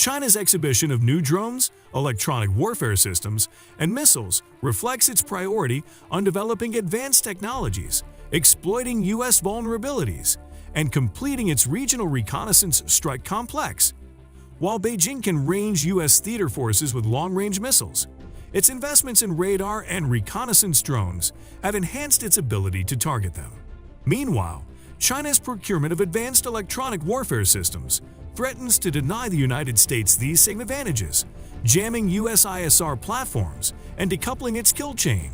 China's exhibition of new drones, electronic warfare systems, and missiles reflects its priority on developing advanced technologies, exploiting U.S. vulnerabilities, and completing its regional reconnaissance strike complex. While Beijing can range U.S. theater forces with long-range missiles, its investments in radar and reconnaissance drones have enhanced its ability to target them. Meanwhile, China's procurement of advanced electronic warfare systems threatens to deny the United States these same advantages, jamming U.S. ISR platforms and decoupling its kill chain.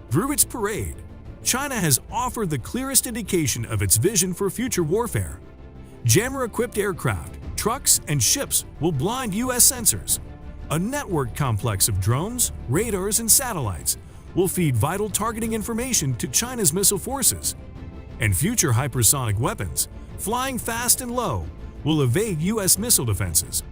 Through its parade, China has offered the clearest indication of its vision for future warfare. Jammer-equipped aircraft, trucks, and ships will blind U.S. sensors. A network complex of drones, radars, and satellites will feed vital targeting information to China's missile forces. And future hypersonic weapons, flying fast and low, will evade U.S. missile defenses.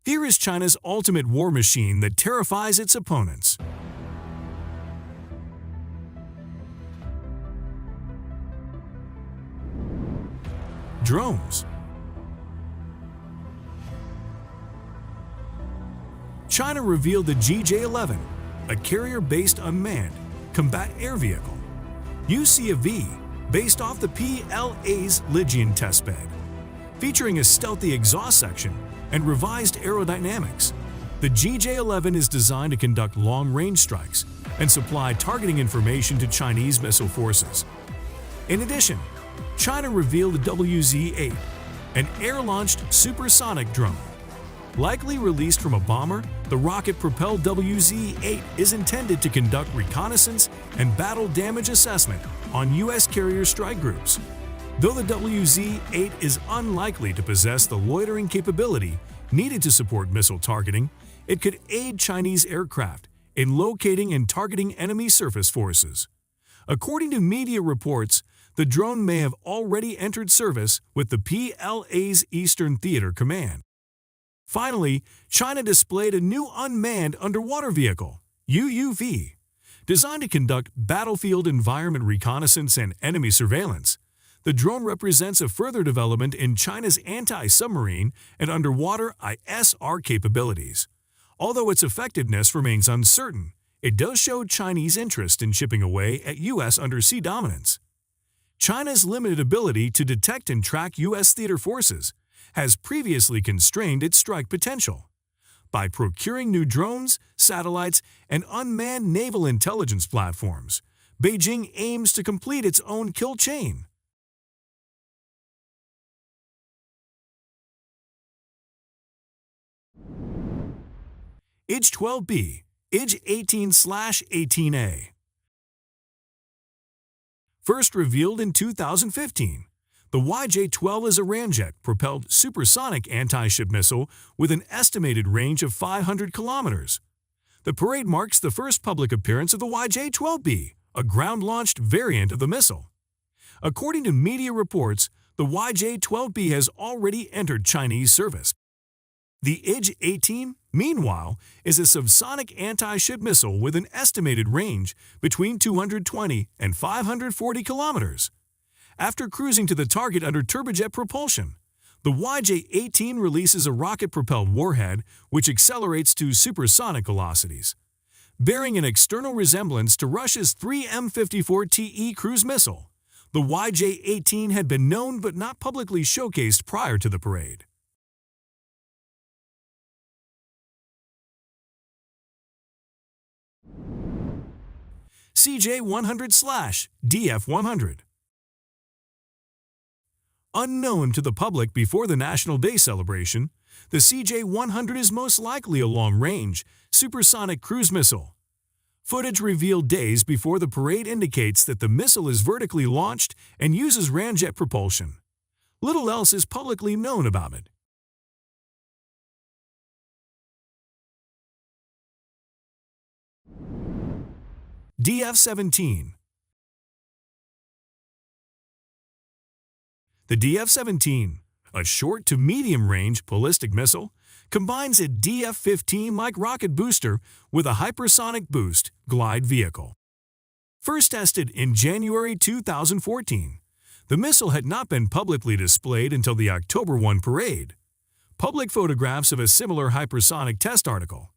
Here is China's ultimate war machine that terrifies its opponents. Drones. China revealed the GJ-11, a carrier-based unmanned combat air vehicle, UCAV, based off the PLA's Lijian testbed. Featuring a stealthy exhaust section and revised aerodynamics, the GJ-11 is designed to conduct long-range strikes and supply targeting information to Chinese missile forces. In addition, China revealed the WZ-8, an air-launched supersonic drone. Likely released from a bomber, the rocket-propelled WZ-8 is intended to conduct reconnaissance and battle damage assessment on U.S. carrier strike groups. Though the WZ-8 is unlikely to possess the loitering capability needed to support missile targeting, it could aid Chinese aircraft in locating and targeting enemy surface forces. According to media reports, the drone may have already entered service with the PLA's Eastern Theater Command. Finally, China displayed a new unmanned underwater vehicle, UUV, designed to conduct battlefield environment reconnaissance and enemy surveillance. The drone represents a further development in China's anti-submarine and underwater ISR capabilities. Although its effectiveness remains uncertain, it does show Chinese interest in chipping away at U.S. undersea dominance. China's limited ability to detect and track U.S. theater forces has previously constrained its strike potential. By procuring new drones, satellites, and unmanned naval intelligence platforms, Beijing aims to complete its own kill chain. IJ-12B, IJ-18/18A. First revealed in 2015, the YJ-12 is a ramjet-propelled supersonic anti-ship missile with an estimated range of 500 kilometers. The parade marks the first public appearance of the YJ-12B, a ground-launched variant of the missile. According to media reports, the YJ-12B has already entered Chinese service. The IJ-18, meanwhile, is a subsonic anti-ship missile with an estimated range between 220 and 540 kilometers. After cruising to the target under turbojet propulsion, the YJ-18 releases a rocket-propelled warhead which accelerates to supersonic velocities. Bearing an external resemblance to Russia's 3M-54TE cruise missile, the YJ-18 had been known but not publicly showcased prior to the parade. CJ-100/DF-100. Unknown to the public before the National Day celebration, the CJ-100 is most likely a long-range, supersonic cruise missile. Footage revealed days before the parade indicates that the missile is vertically launched and uses ramjet propulsion. Little else is publicly known about it. DF-17. The DF-17, a short to medium-range ballistic missile, combines a DF-15-like rocket booster with a hypersonic boost glide vehicle. First tested in January 2014, the missile had not been publicly displayed until the October 1 parade. Public photographs of a similar hypersonic test article,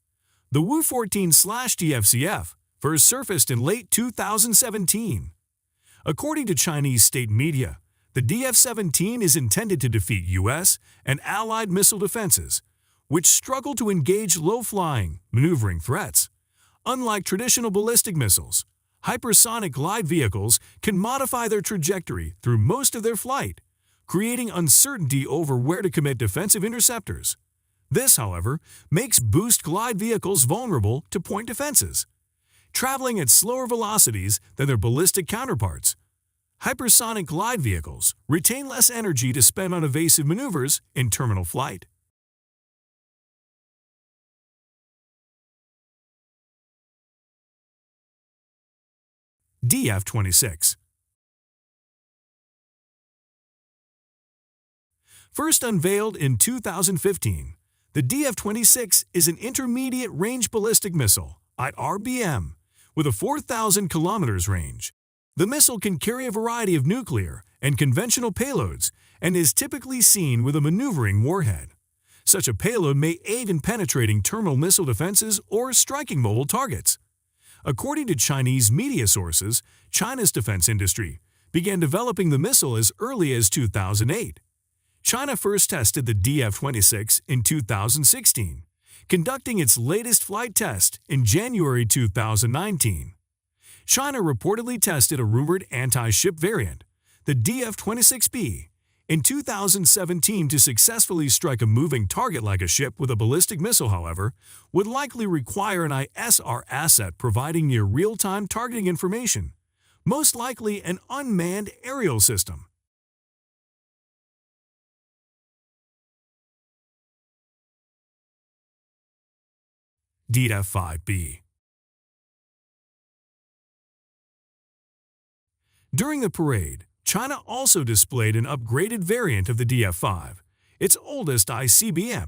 the Wu-14/DFCF, first surfaced in late 2017. According to Chinese state media, the DF-17 is intended to defeat U.S. and allied missile defenses, which struggle to engage low-flying, maneuvering threats. Unlike traditional ballistic missiles, hypersonic glide vehicles can modify their trajectory through most of their flight, creating uncertainty over where to commit defensive interceptors. This, however, makes boost glide vehicles vulnerable to point defenses, traveling at slower velocities than their ballistic counterparts. Hypersonic glide vehicles retain less energy to spend on evasive maneuvers in terminal flight. DF-26. First unveiled in 2015, the DF-26 is an intermediate-range ballistic missile, IRBM, with a 4,000 kilometers range. The missile can carry a variety of nuclear and conventional payloads and is typically seen with a maneuvering warhead. Such a payload may aid in penetrating terminal missile defenses or striking mobile targets. According to Chinese media sources, China's defense industry began developing the missile as early as 2008. China first tested the DF-26 in 2016, conducting its latest flight test in January 2019. China reportedly tested a rumored anti-ship variant, the DF-26B, in 2017 to successfully strike a moving target like a ship with a ballistic missile, however, would likely require an ISR asset providing near real-time targeting information, most likely an unmanned aerial system. DF-5B. During the parade, China also displayed an upgraded variant of the DF-5, its oldest ICBM.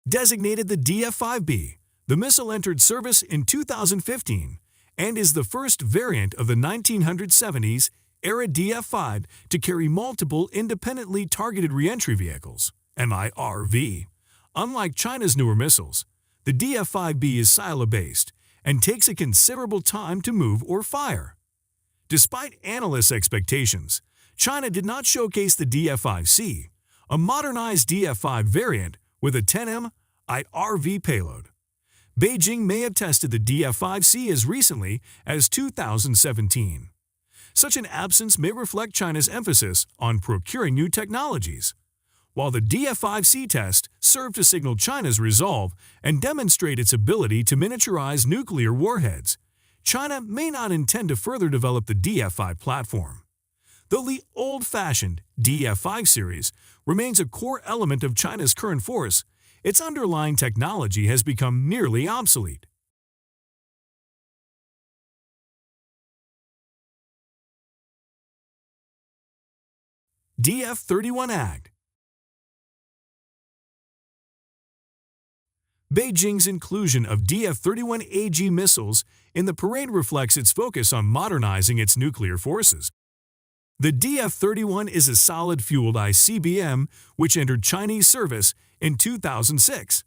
Designated the DF-5B, the missile entered service in 2015 and is the first variant of the 1970s era DF-5 to carry multiple independently targeted reentry vehicles, MIRV. Unlike China's newer missiles, the DF-5B is silo-based and takes a considerable time to move or fire. Despite analysts' expectations, China did not showcase the DF-5C, a modernized DF-5 variant with a 10M IRV payload. Beijing may have tested the DF-5C as recently as 2017. Such an absence may reflect China's emphasis on procuring new technologies. While the DF-5C test served to signal China's resolve and demonstrate its ability to miniaturize nuclear warheads, China may not intend to further develop the DF-5 platform. Though the old-fashioned DF-5 series remains a core element of China's current force, its underlying technology has become nearly obsolete. DF-31AG. Beijing's inclusion of DF-31AG missiles in the parade reflects its focus on modernizing its nuclear forces. The DF-31 is a solid-fueled ICBM which entered Chinese service in 2006.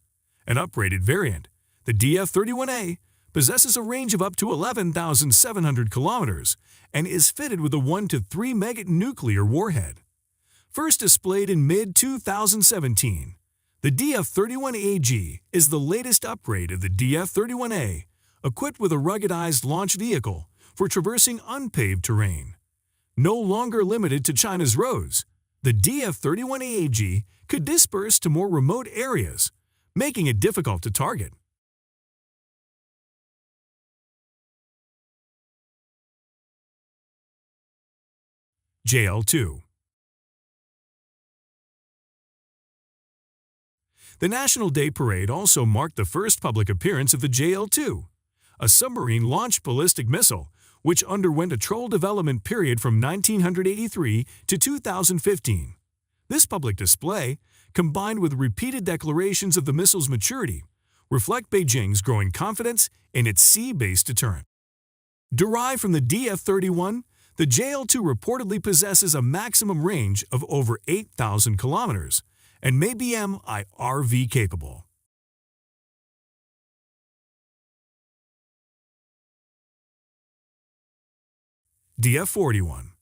An upgraded variant, the DF-31A, possesses a range of up to 11,700 kilometers and is fitted with a 1 to 3 megaton nuclear warhead. First displayed in mid-2017, the DF-31AG is the latest upgrade of the DF-31A, equipped with a ruggedized launch vehicle for traversing unpaved terrain. No longer limited to China's roads, the DF-31AG could disperse to more remote areas, making it difficult to target. JL-2. The National Day Parade also marked the first public appearance of the JL-2, a submarine-launched ballistic missile which underwent a trial development period from 1983 to 2015. This public display, combined with repeated declarations of the missile's maturity, reflect Beijing's growing confidence in its sea-based deterrent. Derived from the DF-31, the JL-2 reportedly possesses a maximum range of over 8,000 kilometers and may be MIRV capable. DF-41.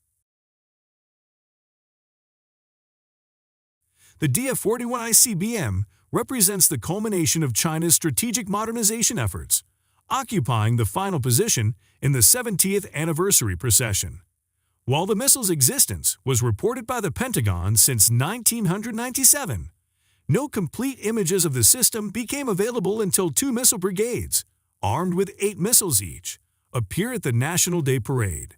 The DF-41 ICBM represents the culmination of China's strategic modernization efforts, occupying the final position in the 70th anniversary procession. While the missile's existence was reported by the Pentagon since 1997, no complete images of the system became available until 2 missile brigades, armed with 8 missiles each, appear at the National Day Parade.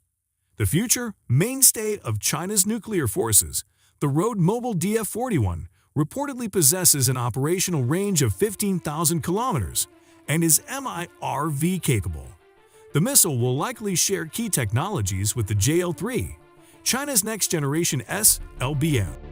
The future mainstay of China's nuclear forces, the road-mobile DF-41, reportedly possesses an operational range of 15,000 kilometers and is MIRV capable. The missile will likely share key technologies with the JL-3, China's next-generation SLBM.